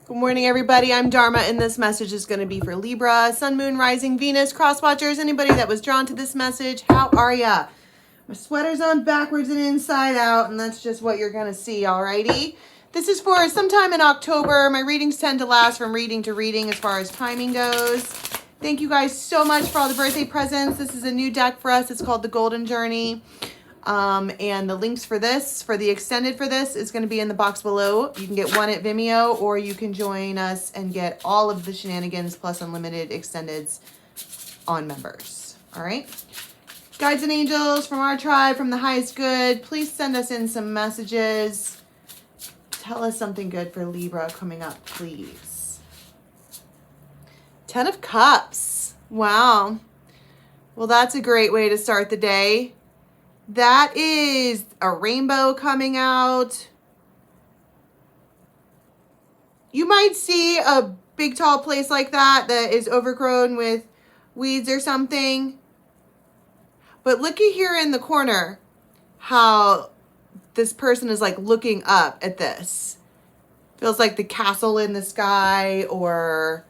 Good morning, everybody. I'm Dharma, and this message is going to be for Libra, Sun, Moon, Rising, Venus, cross-watchers, anybody that was drawn to this message. How are ya? My sweater's on backwards and inside out, and that's just what you're going to see, alrighty? This is for sometime in October. My readings tend to last from reading to reading as far as timing goes. Thank you guys so much for all the birthday presents. This is a new deck for us. It's called The Golden Journey. And the links for this, for the extended for this, is going to be in the box below. You can get one at Vimeo, or you can join us and get all of the Shenanigans plus unlimited extendeds on members. All right. Guides and angels from our tribe, from the highest good, please send us in some messages. Tell us something good for Libra coming up, please. 10 of Cups. Wow. Well, that's a great way to start the day. That is a rainbow coming out. You might see a big tall place like that is overgrown with weeds or something. But looky here in the corner how this person is like looking up at this. Feels like the castle in the sky, or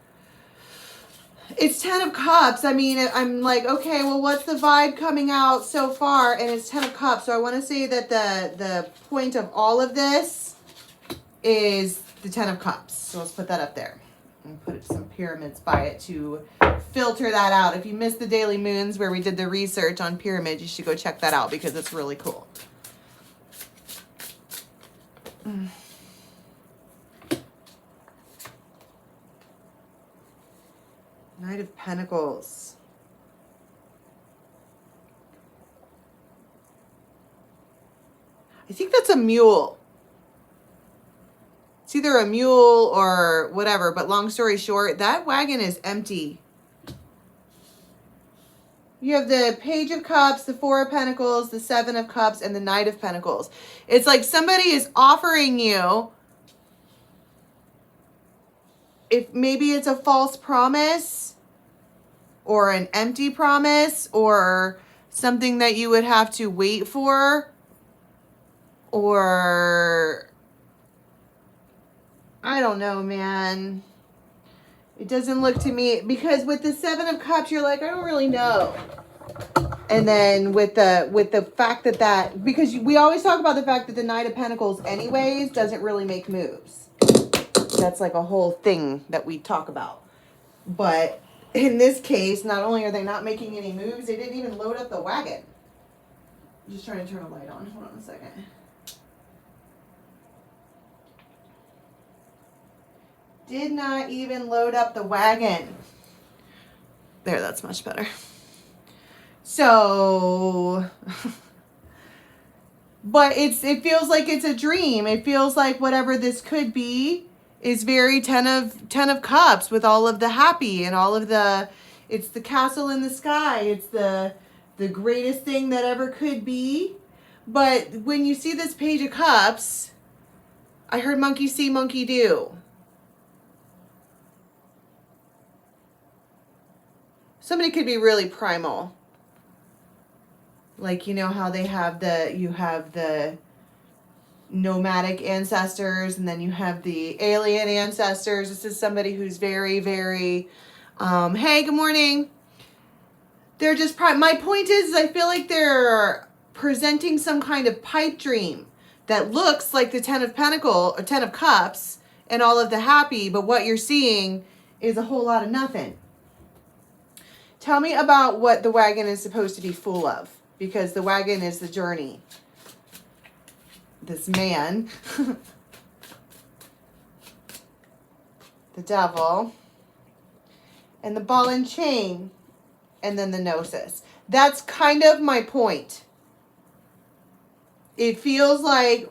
it's 10 of Cups. I mean, I'm like, okay, well, what's the vibe coming out so far? And it's 10 of Cups. So I want to say that the point of all of this is the 10 of Cups. So let's put that up there and put some pyramids by it to filter that out. If you missed the Daily Moons where we did the research on pyramids, you should go check that out because it's really cool. Knight of Pentacles. I think that's a mule. It's either a mule or whatever, but long story short, that wagon is empty. You have the Page of Cups, the Four of Pentacles, the Seven of Cups, and the Knight of Pentacles. It's like somebody is offering you, if maybe it's a false promise, or an empty promise, or something that you would have to wait for, or I don't know, man. It doesn't look to me, because with the Seven of Cups, you're like, I don't really know. And then with the fact that because we always talk about the fact that the Knight of Pentacles anyways doesn't really make moves. That's like a whole thing that we talk about. But in this case, not only are they not making any moves, they didn't even load up the wagon. I'm just trying to turn a light on. Hold on a second. Did not even load up the wagon. There, that's much better. So, but it feels like it's a dream. It feels like whatever this could be is very 10 of Cups, with all of the happy and all of the, it's the castle in the sky. It's the greatest thing that ever could be. But when you see this Page of Cups, I heard monkey see, monkey do. Somebody could be really primal. Like, you know how they have you have the nomadic ancestors, and then you have the alien ancestors. This is somebody who's very, very, hey, good morning. They're just, my point is I feel like they're presenting some kind of pipe dream that looks like the 10 of Pentacles or 10 of Cups and all of the happy, but what you're seeing is a whole lot of nothing. Tell me about what the wagon is supposed to be full of, because the wagon is the journey. This man, the devil, and the ball and chain, and then the gnosis. That's kind of my point. It feels like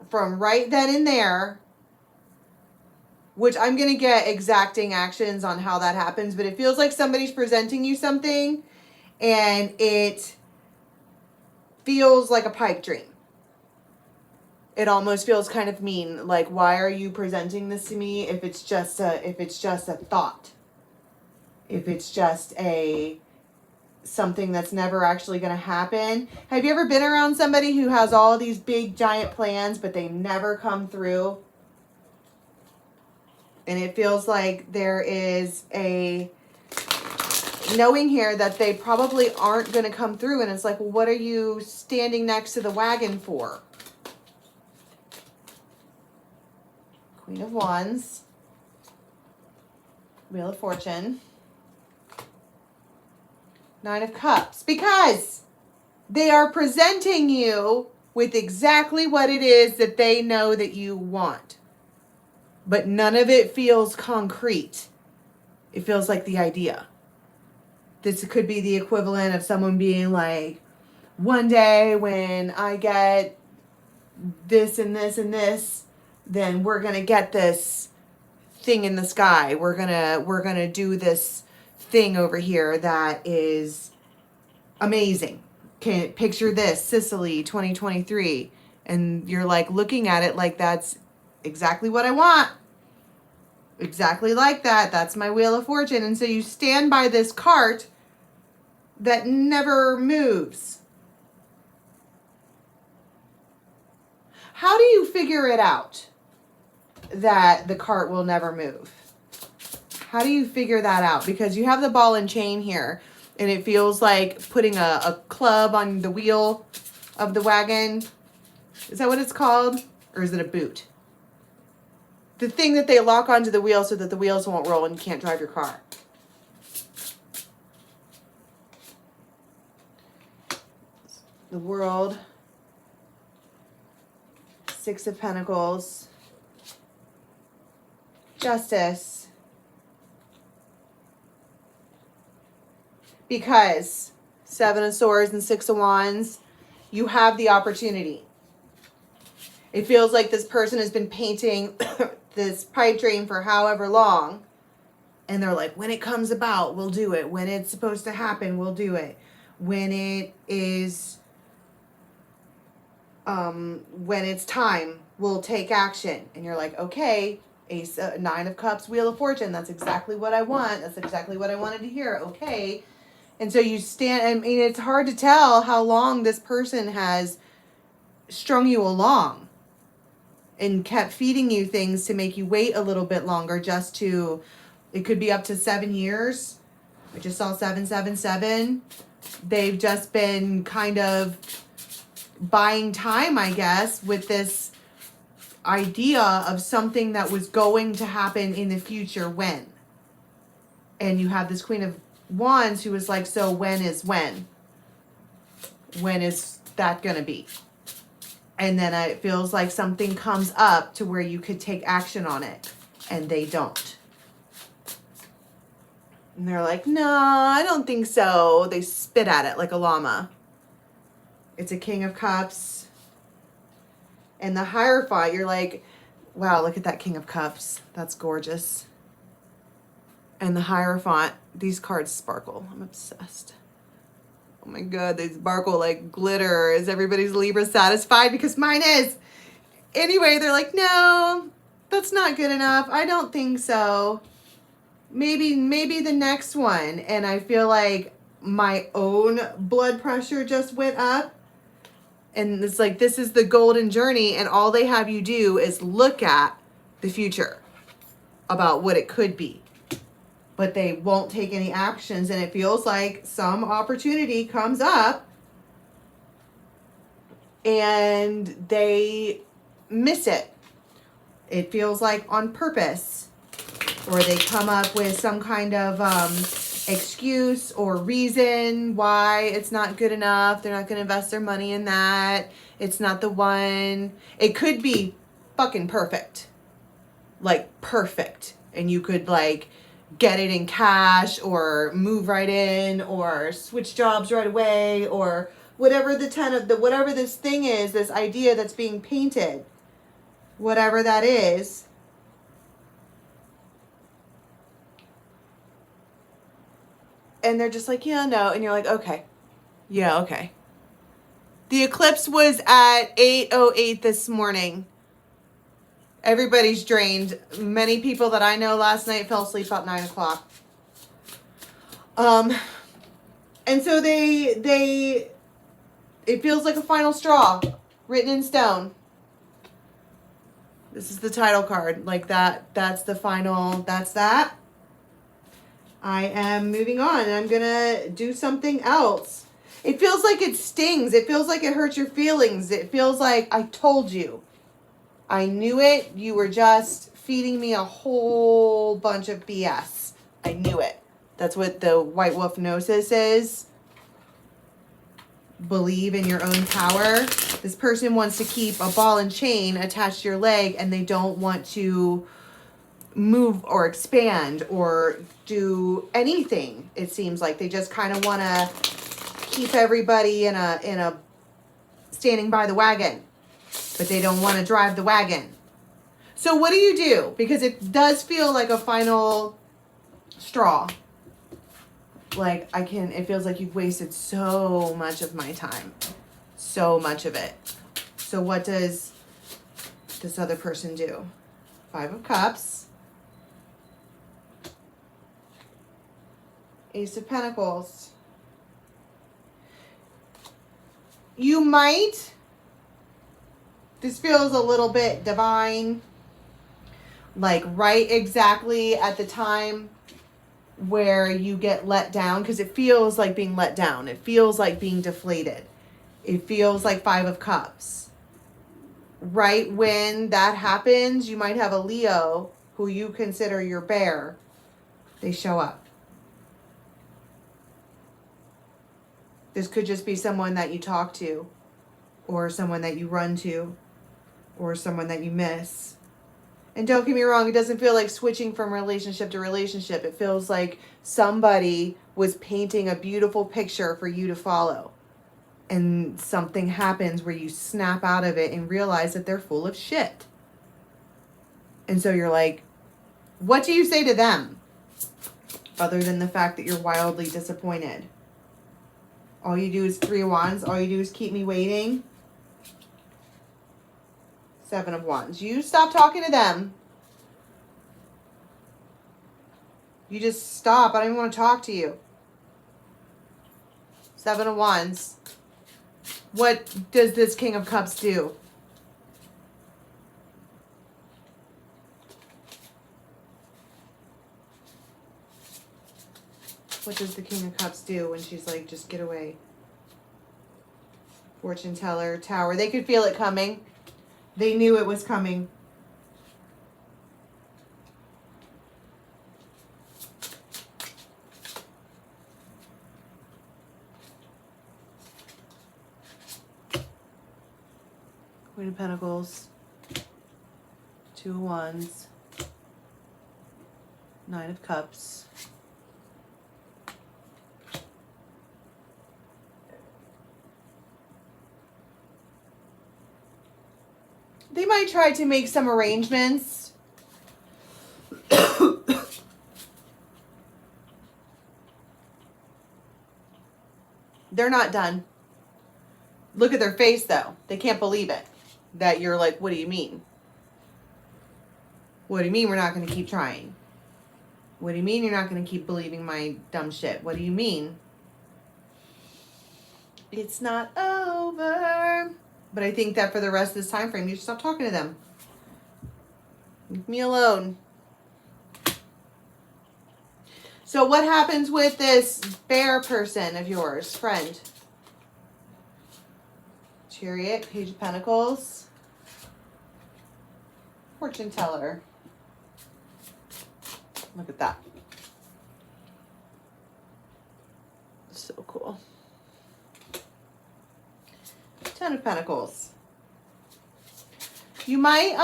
from right then and there, which I'm going to get exacting actions on how that happens, but it feels like somebody's presenting you something and it feels like a pipe dream. It almost feels kind of mean, like, why are you presenting this to me if it's just a thought? If it's just something that's never actually going to happen. Have you ever been around somebody who has all these big giant plans but they never come through? And it feels like there is a knowing here that they probably aren't going to come through. And it's like, well, what are you standing next to the wagon for? Queen of Wands. Wheel of Fortune. Nine of Cups. Because they are presenting you with exactly what it is that they know that you want. But none of it feels concrete. It feels like the idea. This could be the equivalent of someone being like, one day when I get this and this and this, then we're going to get this thing in the sky. We're going to do this thing over here that is amazing. Can picture this, Sicily 2023. And you're like looking at it like that's exactly what I want. Exactly like that. That's my Wheel of Fortune. And so you stand by this cart that never moves. How do you figure it out that the cart will never move? How do you figure that out? Because you have the ball and chain here, and it feels like putting a club on the wheel of the wagon. Is that what it's called? Or is it a boot? The thing that they lock onto the wheel so that the wheels won't roll and you can't drive your car. The World. Six of Pentacles. Justice. Because Seven of Swords and Six of Wands, you have the opportunity. It feels like this person has been painting this pipe dream for however long. And they're like, when it comes about, we'll do it. When it's supposed to happen, we'll do it. When it is, when it's time, we'll take action. And you're like, okay, Ace, Nine of Cups, Wheel of Fortune. That's exactly what I want. That's exactly what I wanted to hear. Okay. And so you stand, I mean, it's hard to tell how long this person has strung you along and kept feeding you things to make you wait a little bit longer, just to, it could be up to 7 years. I just saw 777. They've just been kind of buying time, I guess, with this idea of something that was going to happen in the future. When? And you have this Queen of Wands who was like, so when is when? When is that going to be? And then it feels like something comes up to where you could take action on it. And they don't. And they're like, no, I don't think so. They spit at it like a llama. It's a King of Cups. And the Hierophant, you're like, wow, look at that King of Cups. That's gorgeous. And the Hierophant, these cards sparkle. I'm obsessed. Oh my God, they sparkle like glitter. Is everybody's Libra satisfied? Because mine is. Anyway, they're like, no, that's not good enough. I don't think so. Maybe the next one. And I feel like my own blood pressure just went up. And it's like, this is the golden journey. And all they have you do is look at the future about what it could be. But they won't take any actions. And it feels like some opportunity comes up and they miss it. It feels like on purpose. Or they come up with some kind of excuse or reason why it's not good enough. They're not going to invest their money in that. It's not the one. It could be fucking perfect. Like perfect. And you could like get it in cash or move right in or switch jobs right away or whatever whatever this thing is, this idea that's being painted, whatever that is. And they're just like, yeah, no. And you're like, okay. Yeah, okay. The eclipse was at 8:08 this morning. Everybody's drained. Many people that I know last night fell asleep about 9 o'clock. And so it feels like a final straw written in stone. This is the title card. Like that's the final, that's that. I am moving on. I'm going to do something else. It feels like it stings. It feels like it hurts your feelings. It feels like I told you. I knew it. You were just feeding me a whole bunch of BS. I knew it. That's what the White Wolf Gnosis is. Believe in your own power. This person wants to keep a ball and chain attached to your leg, and they don't want to move or expand or do anything. It seems like they just kind of want to keep everybody in a standing by the wagon, but they don't want to drive the wagon. So what do you do? Because it does feel like a final straw. Like it feels like you've wasted so much of my time. So much of it. So what does this other person do? 5 of Cups. Ace of Pentacles. You might, this feels a little bit divine, like right exactly at the time where you get let down, because it feels like being let down. It feels like being deflated. It feels like 5 of Cups. Right when that happens, you might have a Leo who you consider your bear. They show up. This could just be someone that you talk to, or someone that you run to, or someone that you miss. And don't get me wrong, it doesn't feel like switching from relationship to relationship. It feels like somebody was painting a beautiful picture for you to follow. And something happens where you snap out of it and realize that they're full of shit. And so you're like, what do you say to them? Other than the fact that you're wildly disappointed. All you do is 3 of Wands. All you do is keep me waiting. 7 of Wands. You stop talking to them. You just stop. I don't even want to talk to you. 7 of Wands. What does this King of Cups do? What does the King of Cups do when she's like, just get away? Fortune teller, Tower. They could feel it coming. They knew it was coming. Queen of Pentacles. 2 of Wands. 9 of Cups. They might try to make some arrangements. They're not done. Look at their face, though. They can't believe it. That you're like, what do you mean? What do you mean we're not going to keep trying? What do you mean you're not going to keep believing my dumb shit? What do you mean? It's not over. But I think that for the rest of this time frame, you should stop talking to them. Leave me alone. So what happens with this bear person of yours, friend? Chariot, Page of Pentacles. Fortune teller. Look at that. So cool. 10 of Pentacles. You might,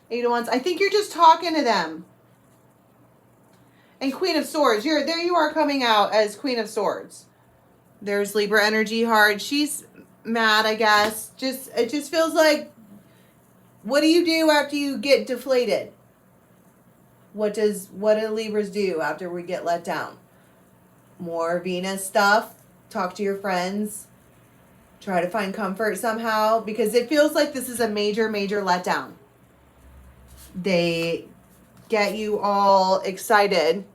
8 of Wands. I think you're just talking to them. And Queen of Swords. There you are coming out as Queen of Swords. There's Libra energy heart. She's mad, I guess. It just feels like, what do you do after you get deflated? What do Libras do after we get let down? More Venus stuff. Talk to your friends. Try to find comfort somehow. Because it feels like this is a major, major letdown. They get you all excited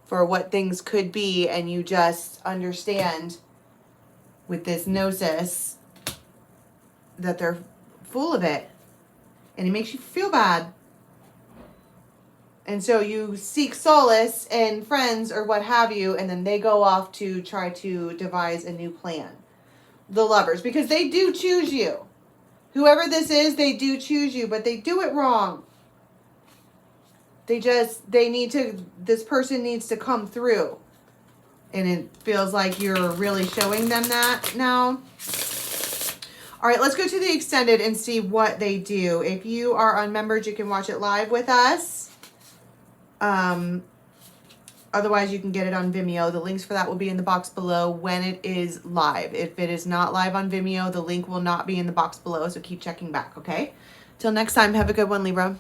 for what things could be. And you just understand with this gnosis that they're full of it. And it makes you feel bad. And so you seek solace in friends or what have you, and then they go off to try to devise a new plan. The Lovers, because they do choose you. Whoever this is, they do choose you, but they do it wrong. This person needs to come through. And it feels like you're really showing them that now. All right, let's go to the extended and see what they do. If you are unmembered, you can watch it live with us. Otherwise, you can get it on Vimeo. The links for that will be in the box below when it is live. If it is not live on Vimeo, the link will not be in the box below, so keep checking back, okay? Till next time, have a good one, Libra.